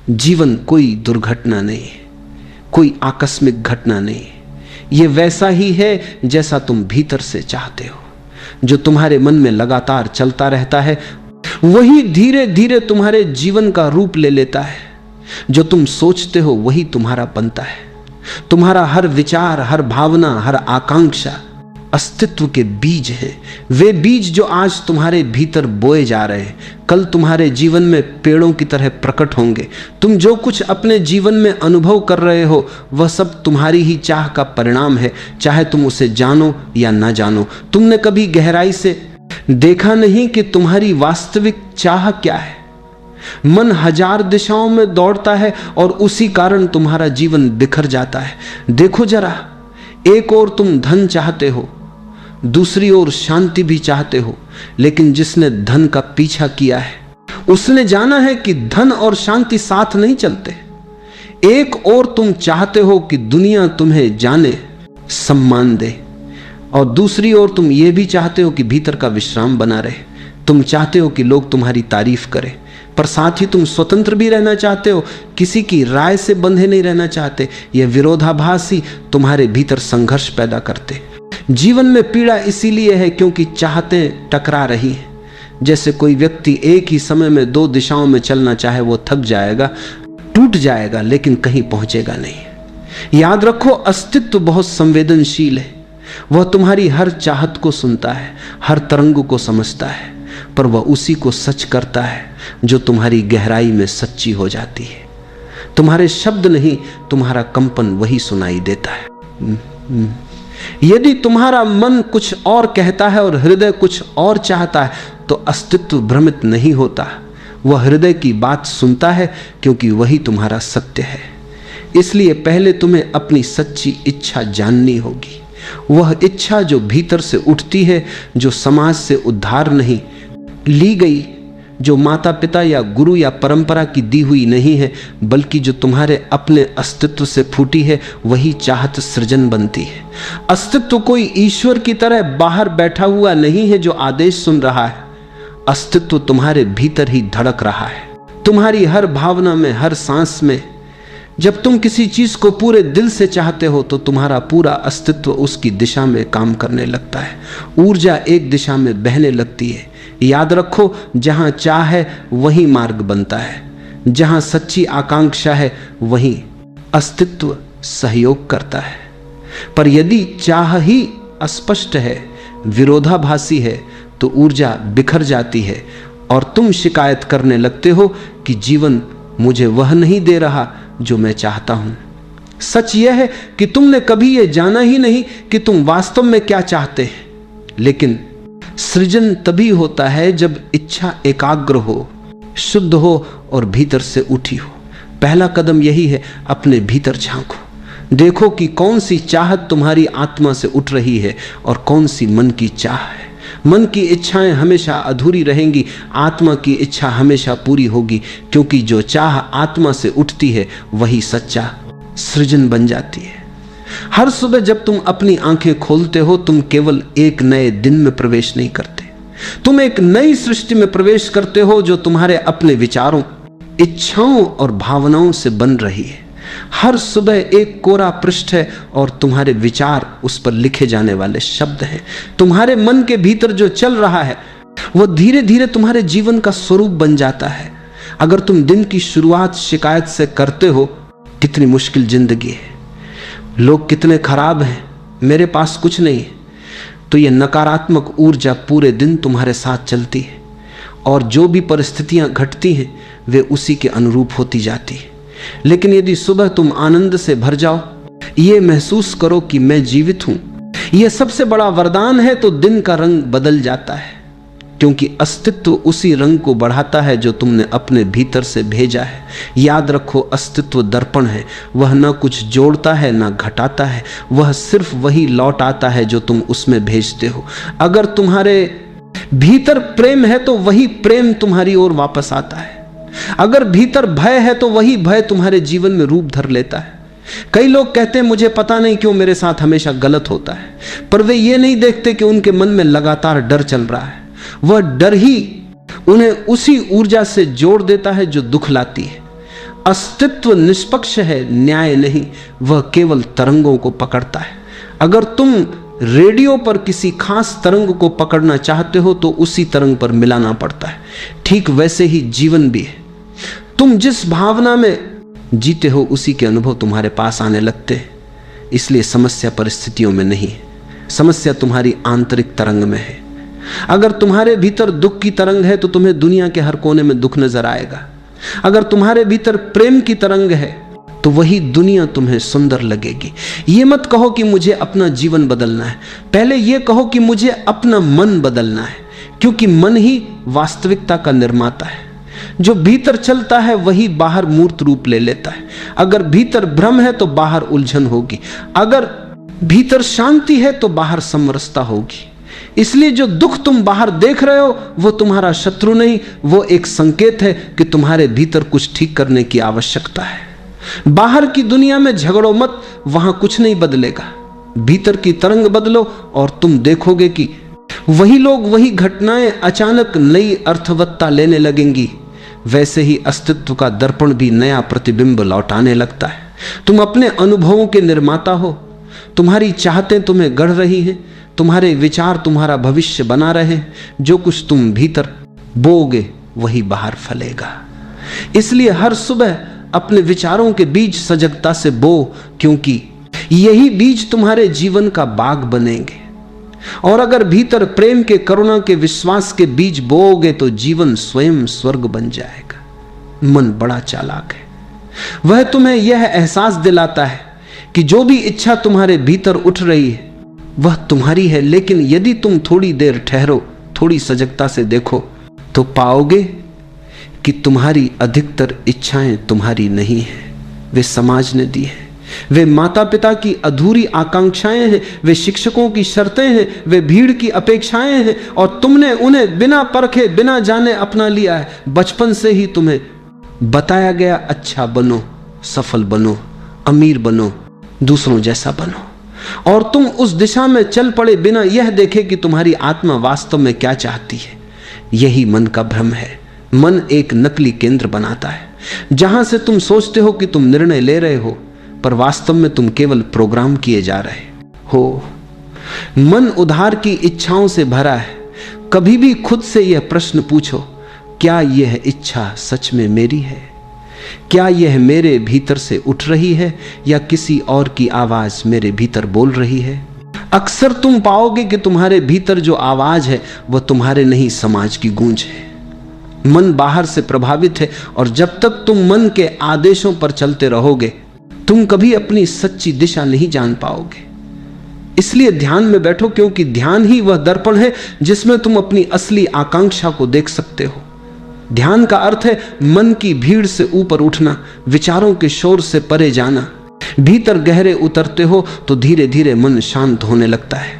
जीवन कोई दुर्घटना नहीं, कोई आकस्मिक घटना नहीं। यह वैसा ही है जैसा तुम भीतर से चाहते हो। जो तुम्हारे मन में लगातार चलता रहता है वही धीरे धीरे तुम्हारे जीवन का रूप ले लेता है। जो तुम सोचते हो वही तुम्हारा बनता है। तुम्हारा हर विचार, हर भावना, हर आकांक्षा अस्तित्व के बीज हैं। वे बीज जो आज तुम्हारे भीतर बोए जा रहे हैं कल तुम्हारे जीवन में पेड़ों की तरह प्रकट होंगे। तुम जो कुछ अपने जीवन में अनुभव कर रहे हो वह सब तुम्हारी ही चाह का परिणाम है, चाहे तुम उसे जानो या ना जानो। तुमने कभी गहराई से देखा नहीं कि तुम्हारी वास्तविक चाह क्या है। मन हजार दिशाओं में दौड़ता है और उसी कारण तुम्हारा जीवन बिखर जाता है। देखो जरा, एक ओर तुम धन चाहते हो, दूसरी ओर शांति भी चाहते हो, लेकिन जिसने धन का पीछा किया है उसने जाना है कि धन और शांति साथ नहीं चलते। एक ओर तुम चाहते हो कि दुनिया तुम्हें जाने, सम्मान दे, और दूसरी ओर तुम ये भी चाहते हो कि भीतर का विश्राम बना रहे। तुम चाहते हो कि लोग तुम्हारी तारीफ करें, पर साथ ही तुम स्वतंत्र भी रहना चाहते हो, किसी की राय से बंधे नहीं रहना चाहते। यह विरोधाभास ही तुम्हारे भीतर संघर्ष पैदा करते। जीवन में पीड़ा इसीलिए है क्योंकि चाहतें टकरा रही हैं। जैसे कोई व्यक्ति एक ही समय में दो दिशाओं में चलना चाहे, वो थक जाएगा, टूट जाएगा, लेकिन कहीं पहुंचेगा नहीं। याद रखो, अस्तित्व बहुत संवेदनशील है। वह तुम्हारी हर चाहत को सुनता है, हर तरंग को समझता है, पर वह उसी को सच करता है जो तुम्हारी गहराई में सच्ची हो जाती है। तुम्हारे शब्द नहीं, तुम्हारा कंपन वही सुनाई देता है। यदि तुम्हारा मन कुछ और कहता है और हृदय कुछ और चाहता है तो अस्तित्व भ्रमित नहीं होता। वह हृदय की बात सुनता है क्योंकि वही तुम्हारा सत्य है। इसलिए पहले तुम्हें अपनी सच्ची इच्छा जाननी होगी। वह इच्छा जो भीतर से उठती है, जो समाज से उद्धार नहीं ली गई, जो माता पिता या गुरु या परंपरा की दी हुई नहीं है, बल्कि जो तुम्हारे अपने अस्तित्व से फूटी है, वही चाहत सृजन बनती है। अस्तित्व कोई ईश्वर की तरह बाहर बैठा हुआ नहीं है जो आदेश सुन रहा है। अस्तित्व तुम्हारे भीतर ही धड़क रहा है, तुम्हारी हर भावना में, हर सांस में। जब तुम किसी चीज को पूरे दिल से चाहते हो तो तुम्हारा पूरा अस्तित्व उसकी दिशा में काम करने लगता है। ऊर्जा एक दिशा में बहने लगती है। याद रखो, जहां चाह है वहीं मार्ग बनता है, जहां सच्ची आकांक्षा है वहीं अस्तित्व सहयोग करता है। पर यदि चाह ही अस्पष्ट है, विरोधाभासी है, तो ऊर्जा बिखर जाती है और तुम शिकायत करने लगते हो कि जीवन मुझे वह नहीं दे रहा जो मैं चाहता हूं। सच यह है कि तुमने कभी यह जाना ही नहीं कि तुम वास्तव में क्या चाहते हैं। लेकिन सृजन तभी होता है जब इच्छा एकाग्र हो, शुद्ध हो और भीतर से उठी हो। पहला कदम यही है, अपने भीतर झांको। देखो कि कौन सी चाहत तुम्हारी आत्मा से उठ रही है और कौन सी मन की चाह है। मन की इच्छाएं हमेशा अधूरी रहेंगी, आत्मा की इच्छा हमेशा पूरी होगी, क्योंकि जो चाह आत्मा से उठती है वही सच्चा सृजन बन जाती है। हर सुबह जब तुम अपनी आंखें खोलते हो, तुम केवल एक नए दिन में प्रवेश नहीं करते, तुम एक नई सृष्टि में प्रवेश करते हो जो तुम्हारे अपने विचारों, इच्छाओं और भावनाओं से बन रही है। हर सुबह एक कोरा पृष्ठ है और तुम्हारे विचार उस पर लिखे जाने वाले शब्द हैं। तुम्हारे मन के भीतर जो चल रहा है वह धीरे धीरे तुम्हारे जीवन का स्वरूप बन जाता है। अगर तुम दिन की शुरुआत शिकायत से करते हो, कितनी मुश्किल जिंदगी है, लोग कितने खराब हैं, मेरे पास कुछ नहीं है, तो यह नकारात्मक ऊर्जा पूरे दिन तुम्हारे साथ चलती है और जो भी परिस्थितियां घटती हैं वे उसी के अनुरूप होती जाती है। लेकिन यदि सुबह तुम आनंद से भर जाओ, ये महसूस करो कि मैं जीवित हूं, यह सबसे बड़ा वरदान है, तो दिन का रंग बदल जाता है, क्योंकि अस्तित्व उसी रंग को बढ़ाता है जो तुमने अपने भीतर से भेजा है। याद रखो, अस्तित्व दर्पण है, वह न कुछ जोड़ता है न घटाता है, वह सिर्फ वही लौट आता है जो तुम उसमें भेजते हो। अगर तुम्हारे भीतर प्रेम है तो वही प्रेम तुम्हारी ओर वापस आता है। अगर भीतर भय है तो वही भय तुम्हारे जीवन में रूप धर लेता है। कई लोग कहते हैं मुझे पता नहीं क्यों मेरे साथ हमेशा गलत होता है, पर वे ये नहीं देखते कि उनके मन में लगातार डर चल रहा है। वह डर ही उन्हें उसी ऊर्जा से जोड़ देता है जो दुख लाती है। अस्तित्व निष्पक्ष है, न्याय नहीं, वह केवल तरंगों को पकड़ता है। अगर तुम रेडियो पर किसी खास तरंग को पकड़ना चाहते हो तो उसी तरंग पर मिलाना पड़ता है। ठीक वैसे ही जीवन भी है। तुम जिस भावना में जीते हो उसी के अनुभव तुम्हारे पास आने लगते हैं। इसलिए समस्या परिस्थितियों में नहीं है, समस्या तुम्हारी आंतरिक तरंग में है। अगर तुम्हारे भीतर दुख की तरंग है तो तुम्हें दुनिया के हर कोने में दुख नजर आएगा। अगर तुम्हारे भीतर प्रेम की तरंग है तो वही दुनिया तुम्हें सुंदर लगेगी। ये मत कहो कि मुझे अपना जीवन बदलना है, पहले ये कहो कि मुझे अपना मन बदलना है, क्योंकि मन ही वास्तविकता का निर्माता है। जो भीतर चलता है वही बाहर मूर्त रूप ले लेता है। अगर भीतर भ्रम है तो बाहर उलझन होगी, अगर भीतर शांति है तो बाहर समरसता होगी। इसलिए जो दुख तुम बाहर देख रहे हो वो तुम्हारा शत्रु नहीं, वो एक संकेत है कि तुम्हारे भीतर कुछ ठीक करने की आवश्यकता है। बाहर की दुनिया में झगड़ो मत, वहां कुछ नहीं बदलेगा। भीतर की तरंग बदलो और तुम देखोगे कि वही लोग, वही घटनाएं अचानक नई अर्थवत्ता लेने लगेंगी। वैसे ही अस्तित्व का दर्पण भी नया प्रतिबिंब लौटाने लगता है। तुम अपने अनुभवों के निर्माता हो। तुम्हारी चाहतें तुम्हें गढ़ रही हैं, तुम्हारे विचार तुम्हारा भविष्य बना रहे। जो कुछ तुम भीतर बोओगे वही बाहर फलेगा। इसलिए हर सुबह अपने विचारों के बीज सजगता से बो, क्योंकि यही बीज तुम्हारे जीवन का बाग बनेंगे। और अगर भीतर प्रेम के, करुणा के, विश्वास के बीज बोओगे तो जीवन स्वयं स्वर्ग बन जाएगा। मन बड़ा चालाक है। वह तुम्हें यह एहसास दिलाता है कि जो भी इच्छा तुम्हारे भीतर उठ रही है वह तुम्हारी है, लेकिन यदि तुम थोड़ी देर ठहरो, थोड़ी सजगता से देखो तो पाओगे कि तुम्हारी अधिकतर इच्छाएं तुम्हारी नहीं है, वे समाज ने दी है। वे माता पिता की अधूरी आकांक्षाएं हैं, वे शिक्षकों की शर्तें हैं, वे भीड़ की अपेक्षाएं हैं, और तुमने उन्हें बिना परखे, बिना जाने अपना लिया है। बचपन से ही तुम्हें बताया गया, अच्छा बनो, सफल बनो, अमीर बनो, दूसरों जैसा बनो, और तुम उस दिशा में चल पड़े बिना यह देखे कि तुम्हारी आत्मा वास्तव में क्या चाहती है। यही मन का भ्रम है। मन एक नकली केंद्र बनाता है, जहां से तुम सोचते हो कि तुम निर्णय ले रहे हो, पर वास्तव में तुम केवल प्रोग्राम किए जा रहे हो। मन उधार की इच्छाओं से भरा है। कभी भी खुद से यह प्रश्न पूछो, क्या यह इच्छा सच में मेरी है? क्या यह मेरे भीतर से उठ रही है या किसी और की आवाज मेरे भीतर बोल रही है? अक्सर तुम पाओगे कि तुम्हारे भीतर जो आवाज है वह तुम्हारे नहीं, समाज की गूंज है। मन बाहर से प्रभावित है, और जब तक तुम मन के आदेशों पर चलते रहोगे तुम कभी अपनी सच्ची दिशा नहीं जान पाओगे। इसलिए ध्यान में बैठो, क्योंकि ध्यान ही वह दर्पण है जिसमें तुम अपनी असली आकांक्षा को देख सकते हो। ध्यान का अर्थ है मन की भीड़ से ऊपर उठना, विचारों के शोर से परे जाना। भीतर गहरे उतरते हो तो धीरे धीरे मन शांत होने लगता है।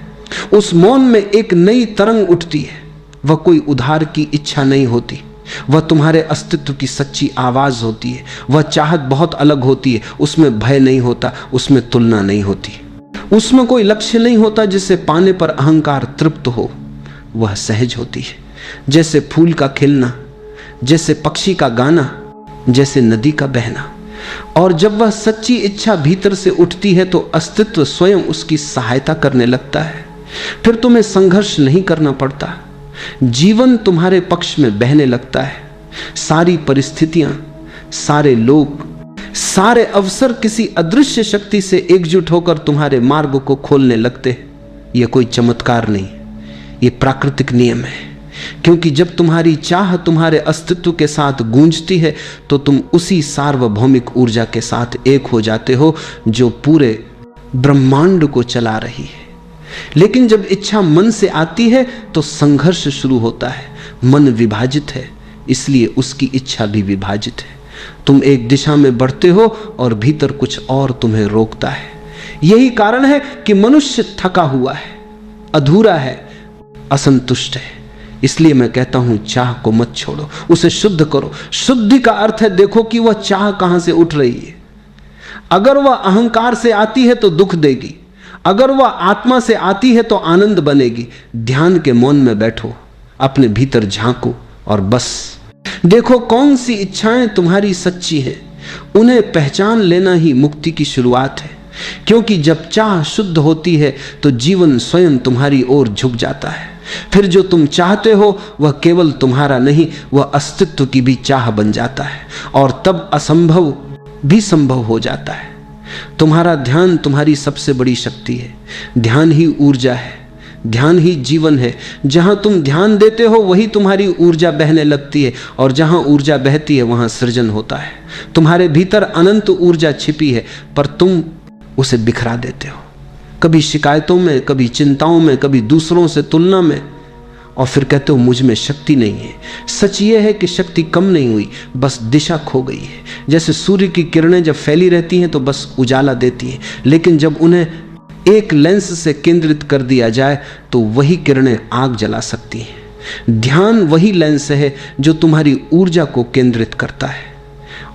उस मौन में एक नई तरंग उठती है। वह कोई उधार की इच्छा नहीं होती, वह तुम्हारे अस्तित्व की सच्ची आवाज होती है। वह चाहत बहुत अलग होती है। उसमें भय नहीं होता, उसमें तुलना नहीं होती, उसमें कोई लक्ष्य नहीं होता जिसे पाने पर अहंकार तृप्त हो। वह सहज होती है, जैसे फूल का खिलना, जैसे पक्षी का गाना, जैसे नदी का बहना। और जब वह सच्ची इच्छा भीतर से उठती है तो अस्तित्व स्वयं उसकी सहायता करने लगता है। फिर तुम्हें संघर्ष नहीं करना पड़ता, जीवन तुम्हारे पक्ष में बहने लगता है। सारी परिस्थितियां, सारे लोग, सारे अवसर किसी अदृश्य शक्ति से एकजुट होकर तुम्हारे मार्ग को खोलने लगते। यह कोई चमत्कार नहीं, यह प्राकृतिक नियम है। क्योंकि जब तुम्हारी चाह तुम्हारे अस्तित्व के साथ गूंजती है तो तुम उसी सार्वभौमिक ऊर्जा के साथ एक हो जाते हो जो पूरे ब्रह्मांड को चला रही है। लेकिन जब इच्छा मन से आती है तो संघर्ष शुरू होता है। मन विभाजित है, इसलिए उसकी इच्छा भी विभाजित है। तुम एक दिशा में बढ़ते हो और भीतर कुछ और तुम्हें रोकता है। यही कारण है कि मनुष्य थका हुआ है, अधूरा है, असंतुष्ट है। इसलिए मैं कहता हूं, चाह को मत छोड़ो, उसे शुद्ध करो। शुद्धि का अर्थ है देखो कि वह चाह कहां से उठ रही है। अगर वह अहंकार से आती है तो दुख देगी, अगर वह आत्मा से आती है तो आनंद बनेगी। ध्यान के मौन में बैठो, अपने भीतर झांको और बस देखो कौन सी इच्छाएं तुम्हारी सच्ची हैं। उन्हें पहचान लेना ही मुक्ति की शुरुआत है, क्योंकि जब चाह शुद्ध होती है तो जीवन स्वयं तुम्हारी ओर झुक जाता है। फिर जो तुम चाहते हो वह केवल तुम्हारा नहीं, वह अस्तित्व की भी चाह बन जाता है, और तब असंभव भी संभव हो जाता है। तुम्हारा ध्यान तुम्हारी सबसे बड़ी शक्ति है। ध्यान ही ऊर्जा है, ध्यान ही जीवन है। जहां तुम ध्यान देते हो वही तुम्हारी ऊर्जा बहने लगती है, और जहां ऊर्जा बहती है वहां सृजन होता है। तुम्हारे भीतर अनंत ऊर्जा छिपी है, पर तुम उसे बिखरा देते हो, कभी शिकायतों में, कभी चिंताओं में, कभी दूसरों से तुलना में, और फिर कहते हो मुझ में शक्ति नहीं है। सच ये है कि शक्ति कम नहीं हुई, बस दिशा खो गई है। जैसे सूर्य की किरणें जब फैली रहती हैं तो बस उजाला देती हैं, लेकिन जब उन्हें एक लेंस से केंद्रित कर दिया जाए तो वही किरणें आग जला सकती हैं। ध्यान वही लेंस है जो तुम्हारी ऊर्जा को केंद्रित करता है,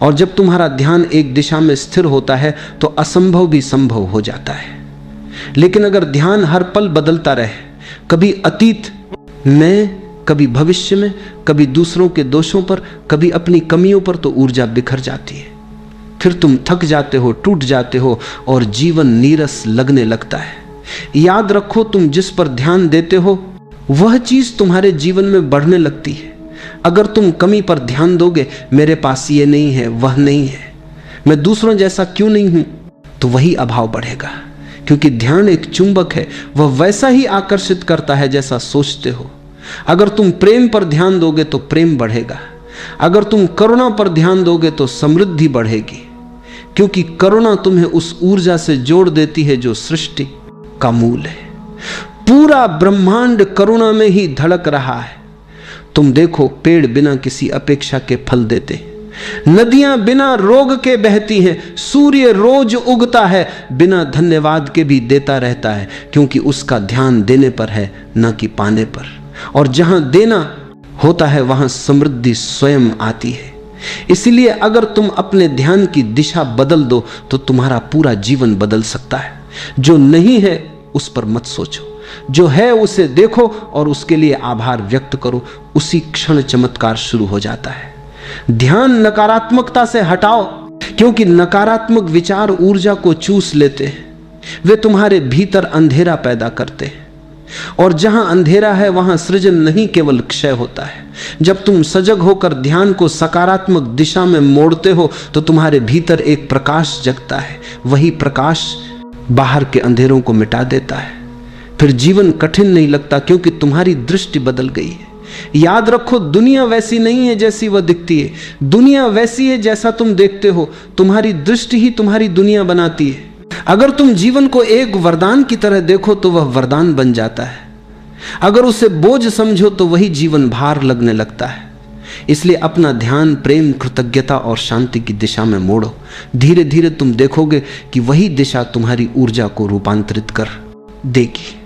और जब तुम्हारा ध्यान एक दिशा में स्थिर होता है तो असंभव भी संभव हो जाता है। लेकिन अगर ध्यान हर पल बदलता रहे, कभी अतीत में, कभी भविष्य में, कभी दूसरों के दोषों पर, कभी अपनी कमियों पर, तो ऊर्जा बिखर जाती है। फिर तुम थक जाते हो, टूट जाते हो, और जीवन नीरस लगने लगता है। याद रखो, तुम जिस पर ध्यान देते हो वह चीज तुम्हारे जीवन में बढ़ने लगती है। अगर तुम कमी पर ध्यान दोगे, मेरे पास ये नहीं है, वह नहीं है, मैं दूसरों जैसा क्यों नहीं हूं, तो वही अभाव बढ़ेगा। क्योंकि ध्यान एक चुंबक है, वह वैसा ही आकर्षित करता है जैसा सोचते हो। अगर तुम प्रेम पर ध्यान दोगे तो प्रेम बढ़ेगा, अगर तुम करुणा पर ध्यान दोगे तो समृद्धि बढ़ेगी, क्योंकि करुणा तुम्हें उस ऊर्जा से जोड़ देती है जो सृष्टि का मूल है। पूरा ब्रह्मांड करुणा में ही धड़क रहा है। तुम देखो, पेड़ बिना किसी अपेक्षा के फल देते हैं, नदियां बिना रोग के बहती हैं, सूर्य रोज उगता है, बिना धन्यवाद के भी देता रहता है, क्योंकि उसका ध्यान देने पर है, न कि पाने पर। और जहां देना होता है वहां समृद्धि स्वयं आती है। इसलिए अगर तुम अपने ध्यान की दिशा बदल दो तो तुम्हारा पूरा जीवन बदल सकता है। जो नहीं है उस पर मत सोचो, जो है उसे देखो और उसके लिए आभार व्यक्त करो। उसी क्षण चमत्कार शुरू हो जाता है। ध्यान नकारात्मकता से हटाओ, क्योंकि नकारात्मक विचार ऊर्जा को चूस लेते हैं। वे तुम्हारे भीतर अंधेरा पैदा करते हैं, और जहां अंधेरा है वहां सृजन नहीं केवल क्षय होता है। जब तुम सजग होकर ध्यान को सकारात्मक दिशा में मोड़ते हो तो तुम्हारे भीतर एक प्रकाश जगता है। वही प्रकाश बाहर के अंधेरों को मिटा देता है। फिर जीवन कठिन नहीं लगता, क्योंकि तुम्हारी दृष्टि बदल गई है। याद रखो, दुनिया वैसी नहीं है जैसी वह दिखती है, दुनिया वैसी है जैसा तुम देखते हो। तुम्हारी दृष्टि ही तुम्हारी दुनिया बनाती है। अगर तुम जीवन को एक वरदान की तरह देखो तो वह वरदान बन जाता है, अगर उसे बोझ समझो तो वही जीवन भार लगने लगता है। इसलिए अपना ध्यान प्रेम, कृतज्ञता और शांति की दिशा में मोड़ो। धीरे धीरे तुम देखोगे कि वही दिशा तुम्हारी ऊर्जा को रूपांतरित कर देगी।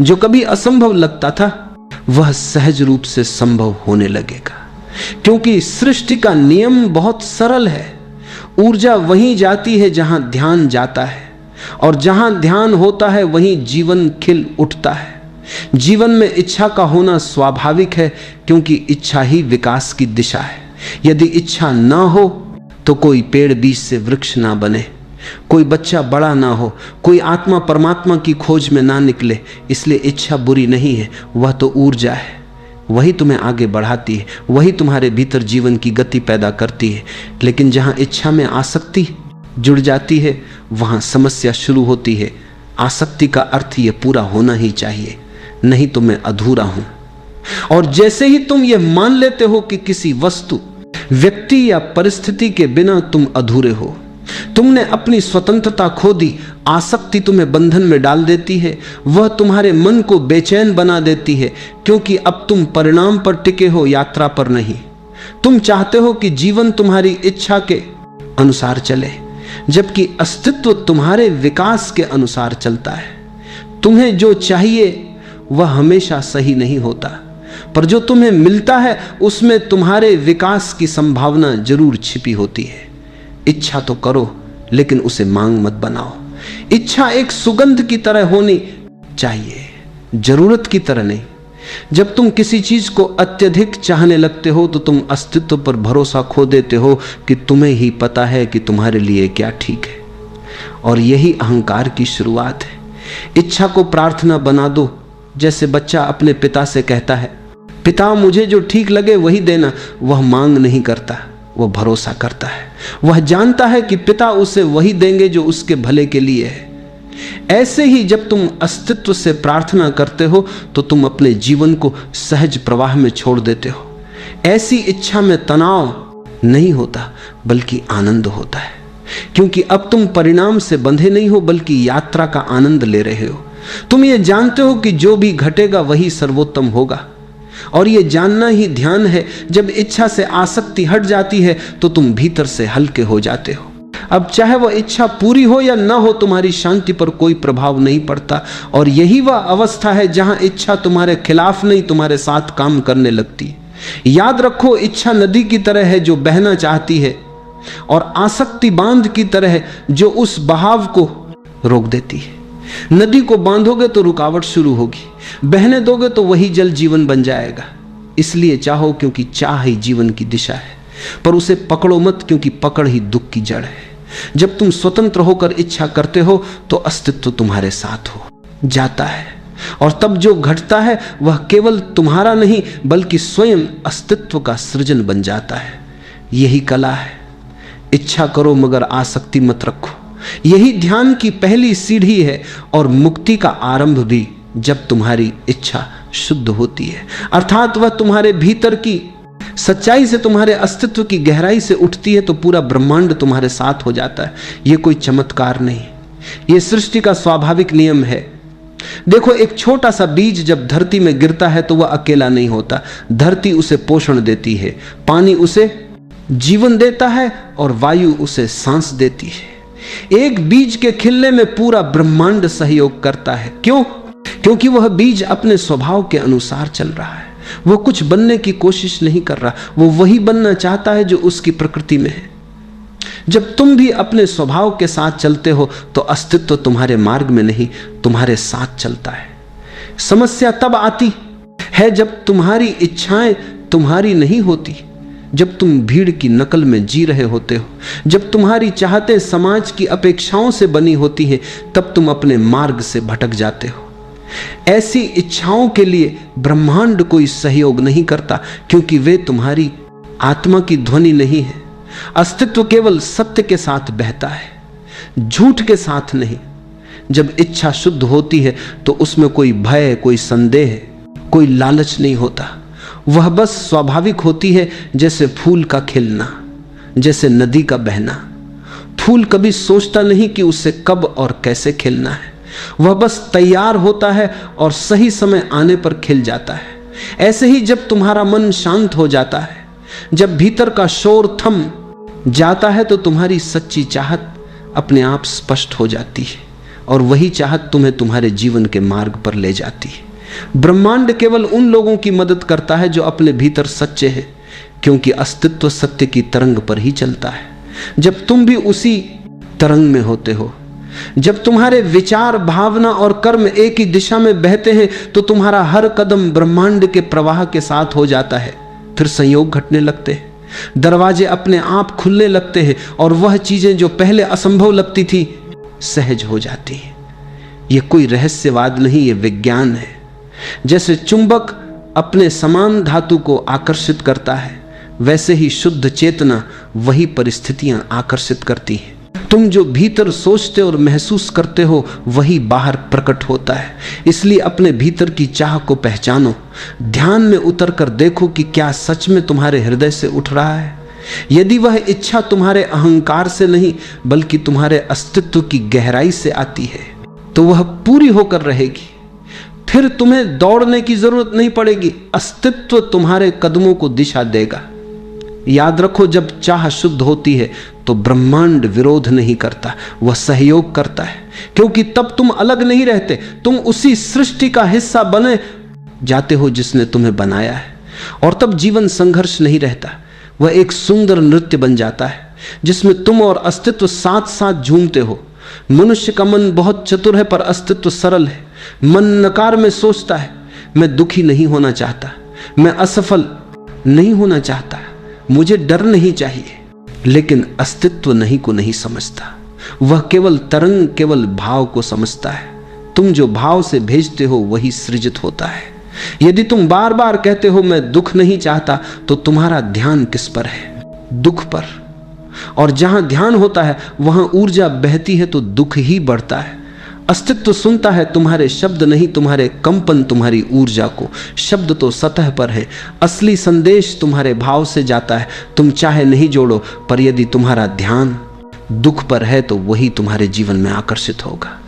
जो कभी असंभव लगता था वह सहज रूप से संभव होने लगेगा, क्योंकि सृष्टि का नियम बहुत सरल है। ऊर्जा वहीं जाती है जहां ध्यान जाता है, और जहां ध्यान होता है वहीं जीवन खिल उठता है। जीवन में इच्छा का होना स्वाभाविक है, क्योंकि इच्छा ही विकास की दिशा है। यदि इच्छा ना हो तो कोई पेड़ बीज से वृक्ष ना बने, कोई बच्चा बड़ा ना हो, कोई आत्मा परमात्मा की खोज में ना निकले। इसलिए इच्छा बुरी नहीं है, वह तो ऊर्जा है, वही तुम्हें आगे बढ़ाती है, वही तुम्हारे भीतर जीवन की गति पैदा करती है। लेकिन जहां इच्छा में आसक्ति जुड़ जाती है वहां समस्या शुरू होती है। आसक्ति का अर्थ ये पूरा होना ही चाहिए, नहीं तो मैं अधूरा हूं। और जैसे ही तुम ये मान लेते हो कि किसी वस्तु, व्यक्ति या परिस्थिति के बिना तुम अधूरे हो, तुमने अपनी स्वतंत्रता खो दी। आसक्ति तुम्हें बंधन में डाल देती है, वह तुम्हारे मन को बेचैन बना देती है, क्योंकि अब तुम परिणाम पर टिके हो, यात्रा पर नहीं। तुम चाहते हो कि जीवन तुम्हारी इच्छा के अनुसार चले, जबकि अस्तित्व तुम्हारे विकास के अनुसार चलता है। तुम्हें जो चाहिए वह हमेशा सही नहीं होता, पर जो तुम्हें मिलता है उसमें तुम्हारे विकास की संभावना जरूर छिपी होती है। इच्छा तो करो, लेकिन उसे मांग मत बनाओ। इच्छा एक सुगंध की तरह होनी चाहिए, जरूरत की तरह नहीं। जब तुम किसी चीज को अत्यधिक चाहने लगते हो तो तुम अस्तित्व पर भरोसा खो देते हो कि तुम्हें ही पता है कि तुम्हारे लिए क्या ठीक है। और यही अहंकार की शुरुआत है। इच्छा को प्रार्थना बना दो। जैसे बच्चा अपने पिता से कहता है, पिता मुझे जो ठीक लगे वही देना। वह मांग नहीं करता, वह भरोसा करता है। वह जानता है कि पिता उसे वही देंगे जो उसके भले के लिए है। ऐसे ही जब तुम अस्तित्व से प्रार्थना करते हो तो तुम अपने जीवन को सहज प्रवाह में छोड़ देते हो। ऐसी इच्छा में तनाव नहीं होता बल्कि आनंद होता है, क्योंकि अब तुम परिणाम से बंधे नहीं हो बल्कि यात्रा का आनंद ले रहे हो। तुम ये जानते हो कि जो भी घटेगा वही सर्वोत्तम होगा। और ये जानना ही ध्यान है। जब इच्छा से आसक्ति हट जाती है तो तुम भीतर से हल्के हो जाते हो। अब चाहे वह इच्छा पूरी हो या ना हो, तुम्हारी शांति पर कोई प्रभाव नहीं पड़ता। और यही वह अवस्था है जहां इच्छा तुम्हारे खिलाफ नहीं, तुम्हारे साथ काम करने लगती है। याद रखो, इच्छा नदी की तरह है जो बहना चाहती है, और आसक्ति बांध की तरह है जो उस बहाव को रोक देती है। नदी को बांधोगे तो रुकावट शुरू होगी, बहने दोगे तो वही जल जीवन बन जाएगा। इसलिए चाहो, क्योंकि चाह ही जीवन की दिशा है, पर उसे पकड़ो मत, क्योंकि पकड़ ही दुख की जड़ है। जब तुम स्वतंत्र होकर इच्छा करते हो तो अस्तित्व तुम्हारे साथ हो जाता है, और तब जो घटता है वह केवल तुम्हारा नहीं बल्कि स्वयं अस्तित्व का सृजन बन जाता है। यही कला है। इच्छा करो मगर आसक्ति मत रखो। यही ध्यान की पहली सीढ़ी है, और मुक्ति का आरंभ भी जब तुम्हारी इच्छा शुद्ध होती है, अर्थात वह तुम्हारे भीतर की सच्चाई से, तुम्हारे अस्तित्व की गहराई से उठती है, तो पूरा ब्रह्मांड तुम्हारे साथ हो जाता है। यह कोई चमत्कार नहीं, यह सृष्टि का स्वाभाविक नियम है। देखो, एक छोटा सा बीज जब धरती में गिरता है तो वह अकेला नहीं होता। धरती उसे पोषण देती है, पानी उसे जीवन देता है, और वायु उसे सांस देती है। एक बीज के खिलने में पूरा ब्रह्मांड सहयोग करता है। क्यों? क्योंकि वह बीज अपने स्वभाव के अनुसार चल रहा है। वो कुछ बनने की कोशिश नहीं कर रहा, वो वही बनना चाहता है जो उसकी प्रकृति में है। जब तुम भी अपने स्वभाव के साथ चलते हो तो अस्तित्व तुम्हारे मार्ग में नहीं, तुम्हारे साथ चलता है। समस्या तब आती है जब तुम्हारी इच्छाएं तुम्हारी नहीं होती, जब तुम भीड़ की नकल में जी रहे होते हो, जब तुम्हारी चाहतें समाज की अपेक्षाओं से बनी होती हैं, तब तुम अपने मार्ग से भटक जाते हो। ऐसी इच्छाओं के लिए ब्रह्मांड कोई सहयोग नहीं करता, क्योंकि वे तुम्हारी आत्मा की ध्वनि नहीं है। अस्तित्व केवल सत्य के साथ बहता है, झूठ के साथ नहीं। जब इच्छा शुद्ध होती है तो उसमें कोई भय, कोई संदेह, कोई लालच नहीं होता। वह बस स्वाभाविक होती है, जैसे फूल का खिलना, जैसे नदी का बहना। फूल कभी सोचता नहीं कि उससे कब और कैसे खिलना है, वह बस तैयार होता है और सही समय आने पर खिल जाता है। ऐसे ही जब तुम्हारा मन शांत हो जाता है, जब भीतर का शोर थम जाता है, तो तुम्हारी सच्ची चाहत अपने आप स्पष्ट हो जाती है, और वही चाहत तुम्हें तुम्हारे जीवन के मार्ग पर ले जाती है। ब्रह्मांड केवल उन लोगों की मदद करता है जो अपने भीतर सच्चे हैं, क्योंकि अस्तित्व सत्य की तरंग पर ही चलता है। जब तुम भी उसी तरंग में होते हो, जब तुम्हारे विचार, भावना और कर्म एक ही दिशा में बहते हैं, तो तुम्हारा हर कदम ब्रह्मांड के प्रवाह के साथ हो जाता है। फिर संयोग घटने लगते हैं, दरवाजे अपने आप खुलने लगते हैं, और वह चीजें जो पहले असंभव लगती थी सहज हो जाती हैं। यह कोई रहस्यवाद नहीं, यह विज्ञान है। जैसे चुंबक अपने समान धातु को आकर्षित करता है, वैसे ही शुद्ध चेतना वही परिस्थितियां आकर्षित करती हैं। तुम जो भीतर सोचते और महसूस करते हो वही बाहर प्रकट होता है। इसलिए अपने भीतर की चाह को पहचानो, ध्यान में उतरकर देखो कि क्या सच में तुम्हारे हृदय से उठ रहा है। यदि वह इच्छा तुम्हारे अहंकार से नहीं बल्कि तुम्हारे अस्तित्व की गहराई से आती है, तो वह पूरी होकर रहेगी। फिर तुम्हें दौड़ने की जरूरत नहीं पड़ेगी, अस्तित्व तुम्हारे कदमों को दिशा देगा। याद रखो, जब चाह शुद्ध होती है तो ब्रह्मांड विरोध नहीं करता, वह सहयोग करता है, क्योंकि तब तुम अलग नहीं रहते, तुम उसी सृष्टि का हिस्सा बने जाते हो जिसने तुम्हें बनाया है। और तब जीवन संघर्ष नहीं रहता, वह एक सुंदर नृत्य बन जाता है जिसमें तुम और अस्तित्व साथ साथ झूमते हो। मनुष्य का मन बहुत चतुर है पर अस्तित्व सरल है। मन नकार में सोचता है, मैं दुखी नहीं होना चाहता, मैं असफल नहीं होना चाहता, मुझे डर नहीं चाहिए। लेकिन अस्तित्व नहीं को नहीं समझता, वह केवल तरंग, केवल भाव को समझता है। तुम जो भाव से भेजते हो वही सृजित होता है। यदि तुम बार बार कहते हो मैं दुख नहीं चाहता, तो तुम्हारा ध्यान किस पर है? दुख पर। और जहां ध्यान होता है वहां ऊर्जा बहती है, तो दुख ही बढ़ता है। अस्तित्व सुनता है तुम्हारे शब्द नहीं, तुम्हारे कंपन, तुम्हारी ऊर्जा को। शब्द तो सतह पर है, असली संदेश तुम्हारे भाव से जाता है। तुम चाहे नहीं जोड़ो, पर यदि तुम्हारा ध्यान दुख पर है तो वही तुम्हारे जीवन में आकर्षित होगा।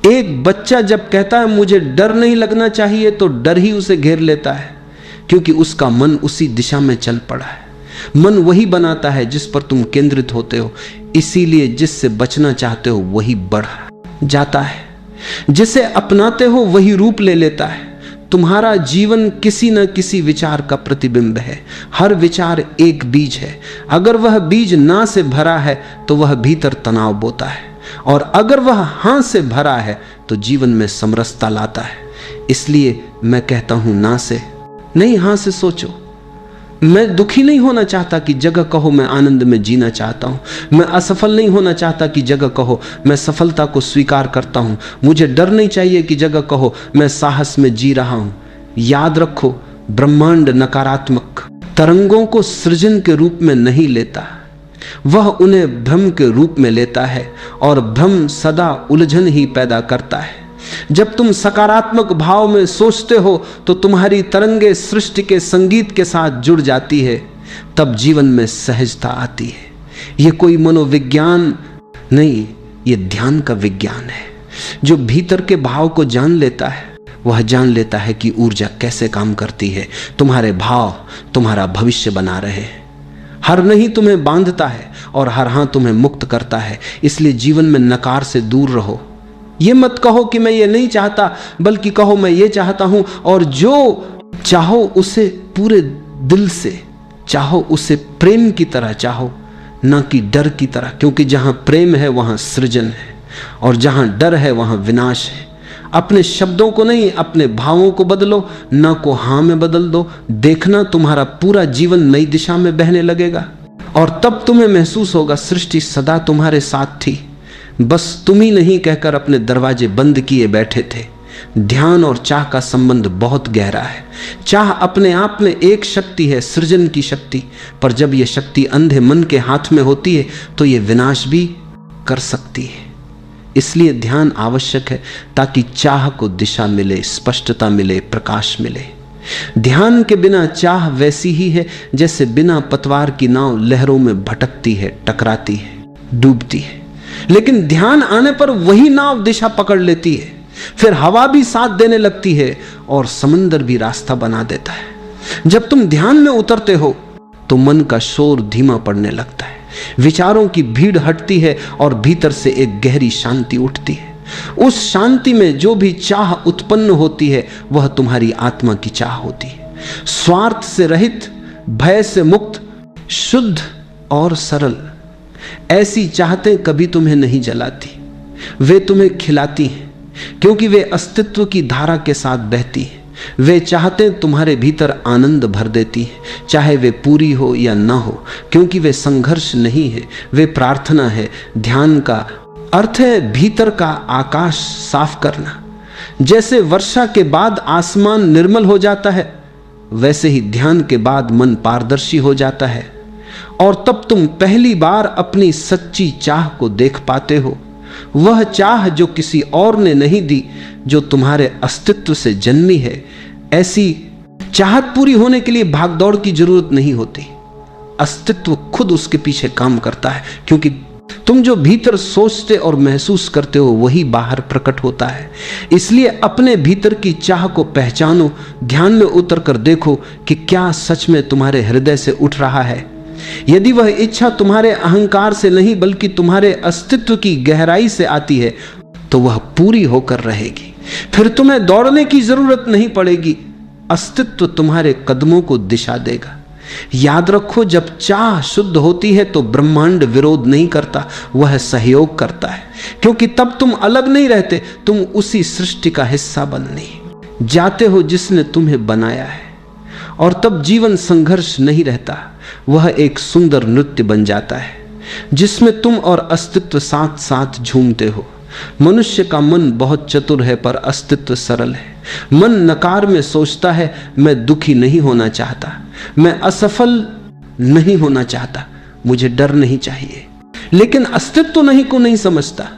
एक बच्चा जब कहता है मुझे डर नहीं लगना चाहिए, तो डर ही उसे घेर लेता है, क्योंकि उसका मन उसी दिशा में चल पड़ा है। मन वही बनाता है जिस पर तुम केंद्रित होते हो, इसीलिए जिससे बचना चाहते हो वही बढ़ जाता है, जिसे अपनाते हो वही रूप ले लेता है। तुम्हारा जीवन किसी न किसी विचार का प्रतिबिंब है। हर विचार एक बीज है। अगर वह बीज ना से भरा है तो वह भीतर तनाव बोता है, और अगर वह हाँ से भरा है तो जीवन में समरसता लाता है। इसलिए मैं कहता हूं ना से नहीं, हाँ से सोचो। मैं दुखी नहीं होना चाहता कि जगह कहो मैं आनंद में जीना चाहता हूं। मैं असफल नहीं होना चाहता कि जगह कहो मैं सफलता को स्वीकार करता हूं। मुझे डर नहीं चाहिए कि जगह कहो मैं साहस में जी रहा हूं। याद रखो, ब्रह्मांड नकारात्मक तरंगों को सृजन के रूप में नहीं लेता, वह उन्हें भ्रम के रूप में लेता है, और भ्रम सदा उलझन ही पैदा करता है। जब तुम सकारात्मक भाव में सोचते हो तो तुम्हारी तरंगे सृष्टि के संगीत के साथ जुड़ जाती है, तब जीवन में सहजता आती है। यह कोई मनोविज्ञान नहीं, यह ध्यान का विज्ञान है। जो भीतर के भाव को जान लेता है वह जान लेता है कि ऊर्जा कैसे काम करती है। तुम्हारे भाव तुम्हारा भविष्य बना रहे। हर नहीं तुम्हें बांधता है और हर हां तुम्हें मुक्त करता है। इसलिए जीवन में नकार से दूर रहो। ये मत कहो कि मैं ये नहीं चाहता, बल्कि कहो मैं ये चाहता हूं, और जो चाहो उसे पूरे दिल से चाहो, उसे प्रेम की तरह चाहो, ना कि डर की तरह। क्योंकि जहां प्रेम है वहां सृजन है, और जहां डर है वहां विनाश है। अपने शब्दों को नहीं, अपने भावों को बदलो, ना को हां में बदल दो। देखना तुम्हारा पूरा जीवन नई दिशा में बहने लगेगा, और तब तुम्हें महसूस होगा सृष्टि सदा तुम्हारे साथ थी, बस तुम ही नहीं कहकर अपने दरवाजे बंद किए बैठे थे। ध्यान और चाह का संबंध बहुत गहरा है। चाह अपने आप में एक शक्ति है, सृजन की शक्ति, पर जब यह शक्ति अंधे मन के हाथ में होती है तो यह विनाश भी कर सकती है। इसलिए ध्यान आवश्यक है, ताकि चाह को दिशा मिले, स्पष्टता मिले, प्रकाश मिले। ध्यान के बिना चाह वैसी ही है जैसे बिना पतवार की नाव लहरों में भटकती है, टकराती है, डूबती है। लेकिन ध्यान आने पर वही नाव दिशा पकड़ लेती है, फिर हवा भी साथ देने लगती है और समंदर भी रास्ता बना देता है। जब तुम ध्यान में उतरते हो तो मन का शोर धीमा पड़ने लगता है, विचारों की भीड़ हटती है और भीतर से एक गहरी शांति उठती है। उस शांति में जो भी चाह उत्पन्न होती है वह तुम्हारी आत्मा की चाह होती है, स्वार्थ से रहित, भय से मुक्त, शुद्ध और सरल। ऐसी चाहतें कभी तुम्हें नहीं जलाती, वे तुम्हें खिलाती हैं, क्योंकि वे अस्तित्व की धारा के साथ बहती हैं। वे चाहतें तुम्हारे भीतर आनंद भर देती हैं, चाहे वे पूरी हो या ना हो, क्योंकि वे संघर्ष नहीं है, वे प्रार्थना है। ध्यान का अर्थ है भीतर का आकाश साफ करना। जैसे वर्षा के बाद आसमान निर्मल हो जाता है, वैसे ही ध्यान के बाद मन पारदर्शी हो जाता है, और तब तुम पहली बार अपनी सच्ची चाह को देख पाते हो। वह चाह जो किसी और ने नहीं दी, जो तुम्हारे अस्तित्व से जन्मी है। ऐसी चाहत पूरी होने के लिए भागदौड़ की जरूरत नहीं होती, अस्तित्व खुद उसके पीछे काम करता है, क्योंकि तुम जो भीतर सोचते और महसूस करते हो वही बाहर प्रकट होता है। इसलिए अपने भीतर की चाह को पहचानो, ध्यान में उतर कर देखो कि क्या सच में तुम्हारे हृदय से उठ रहा है। यदि वह इच्छा तुम्हारे अहंकार से नहीं बल्कि तुम्हारे अस्तित्व की गहराई से आती है तो वह पूरी होकर रहेगी। फिर तुम्हें दौड़ने की जरूरत नहीं पड़ेगी, अस्तित्व तुम्हारे कदमों को दिशा देगा। याद रखो, जब चाह शुद्ध होती है तो ब्रह्मांड विरोध नहीं करता, वह सहयोग करता है, क्योंकि तब तुम अलग नहीं रहते, तुम उसी सृष्टि का हिस्सा बननी। जाते हो जिसने तुम्हें बनाया है, और तब जीवन संघर्ष नहीं रहता, वह एक सुंदर नृत्य बन जाता है जिसमें तुम और अस्तित्व साथ साथ झूमते हो। मनुष्य का मन बहुत चतुर है पर अस्तित्व सरल है। मन नकार में सोचता है, मैं दुखी नहीं होना चाहता, मैं असफल नहीं होना चाहता, मुझे डर नहीं चाहिए। लेकिन अस्तित्व नहीं को नहीं समझता,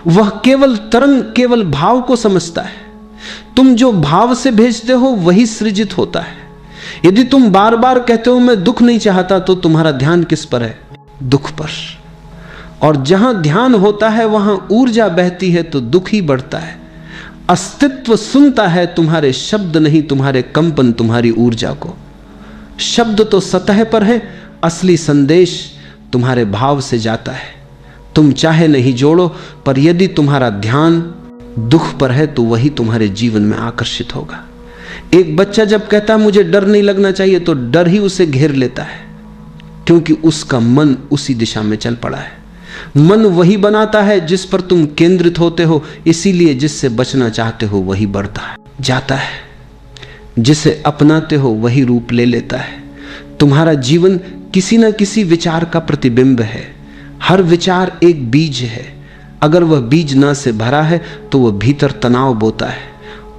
वह केवल तरंग, केवल भाव को समझता है। तुम जो भाव से भेजते हो वही सृजित होता है। यदि तुम बार बार कहते हो मैं दुख नहीं चाहता, तो तुम्हारा ध्यान किस पर है? दुख पर। और जहां ध्यान होता है वहां ऊर्जा बहती है तो दुख ही बढ़ता है। अस्तित्व सुनता है तुम्हारे शब्द नहीं, तुम्हारे कंपन, तुम्हारी ऊर्जा को। शब्द तो सतह पर है, असली संदेश तुम्हारे भाव से जाता है। तुम चाहे नहीं जोड़ो, पर यदि तुम्हारा ध्यान दुख पर है तो वही तुम्हारे जीवन में आकर्षित होगा। एक बच्चा जब कहता है मुझे डर नहीं लगना चाहिए, तो डर ही उसे घेर लेता है, क्योंकि उसका मन उसी दिशा में चल पड़ा है। मन वही बनाता है जिस पर तुम केंद्रित होते हो, इसीलिए जिससे बचना चाहते हो वही बढ़ता है, जाता है। जिसे अपनाते हो वही रूप ले लेता है। तुम्हारा जीवन किसी न किसी विचार का प्रतिबिंब है। हर विचार एक बीज है। अगर वह बीज ना से भरा है तो वह भीतर तनाव बोता है,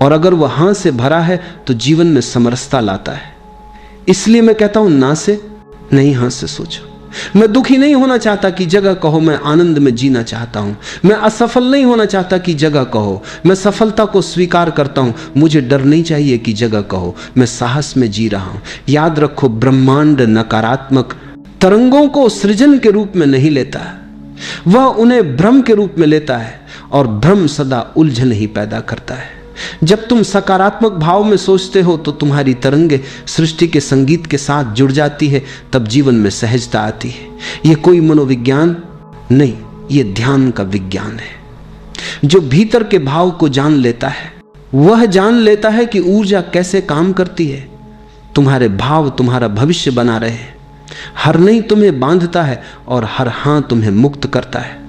और अगर वह हाँ से भरा है तो जीवन में समरसता लाता है। इसलिए मैं कहता हूं ना से नहीं, हाँ से सोचो। मैं दुखी नहीं होना चाहता की जगह कहो मैं आनंद में जीना चाहता हूं। मैं असफल नहीं होना चाहता की जगह कहो मैं सफलता को स्वीकार करता हूं। मुझे डर नहीं चाहिए की जगह कहो मैं साहस में जी रहा हूं। याद रखो, ब्रह्मांड नकारात्मक तरंगों को सृजन के रूप में नहीं लेता, वह उन्हें भ्रम के रूप में लेता है, और भ्रम सदा उलझन ही पैदा करता है। जब तुम सकारात्मक भाव में सोचते हो तो तुम्हारी तरंगे सृष्टि के संगीत के साथ जुड़ जाती है, तब जीवन में सहजता आती है। यह कोई मनोविज्ञान नहीं, यह ध्यान का विज्ञान है। जो भीतर के भाव को जान लेता है वह जान लेता है कि ऊर्जा कैसे काम करती है। तुम्हारे भाव तुम्हारा भविष्य बना रहे हैं। हर नहीं तुम्हें बांधता है और हर हां तुम्हें मुक्त करता है।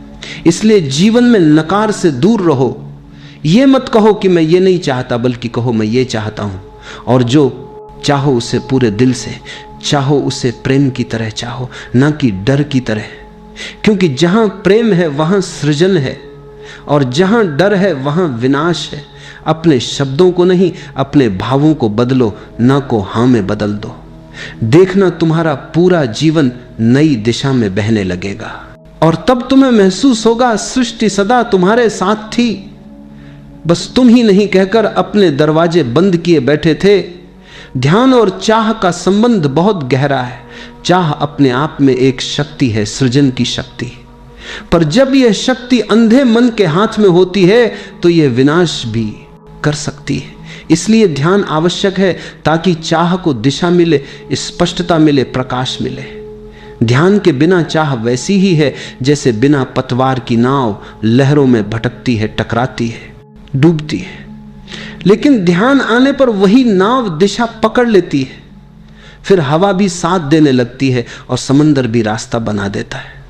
इसलिए जीवन में नकार से दूर रहो। ये मत कहो कि मैं ये नहीं चाहता, बल्कि कहो मैं ये चाहता हूं। और जो चाहो उसे पूरे दिल से चाहो, उसे प्रेम की तरह चाहो, ना कि डर की तरह। क्योंकि जहां प्रेम है वहां सृजन है, और जहां डर है वहां विनाश है। अपने शब्दों को नहीं, अपने भावों को बदलो, ना को हां में बदल दो। देखना तुम्हारा पूरा जीवन नई दिशा में बहने लगेगा, और तब तुम्हें महसूस होगा सृष्टि सदा तुम्हारे साथ थी, बस तुम ही नहीं कहकर अपने दरवाजे बंद किए बैठे थे। ध्यान और चाह का संबंध बहुत गहरा है। चाह अपने आप में एक शक्ति है, सृजन की शक्ति। पर जब यह शक्ति अंधे मन के हाथ में होती है तो यह विनाश भी कर सकती है। इसलिए ध्यान आवश्यक है, ताकि चाह को दिशा मिले, स्पष्टता मिले, प्रकाश मिले। ध्यान के बिना चाह वैसी ही है जैसे बिना पतवार की नाव लहरों में भटकती है, टकराती है, डूबती है। लेकिन ध्यान आने पर वही नाव दिशा पकड़ लेती है। फिर हवा भी साथ देने लगती है और समंदर भी रास्ता बना देता है।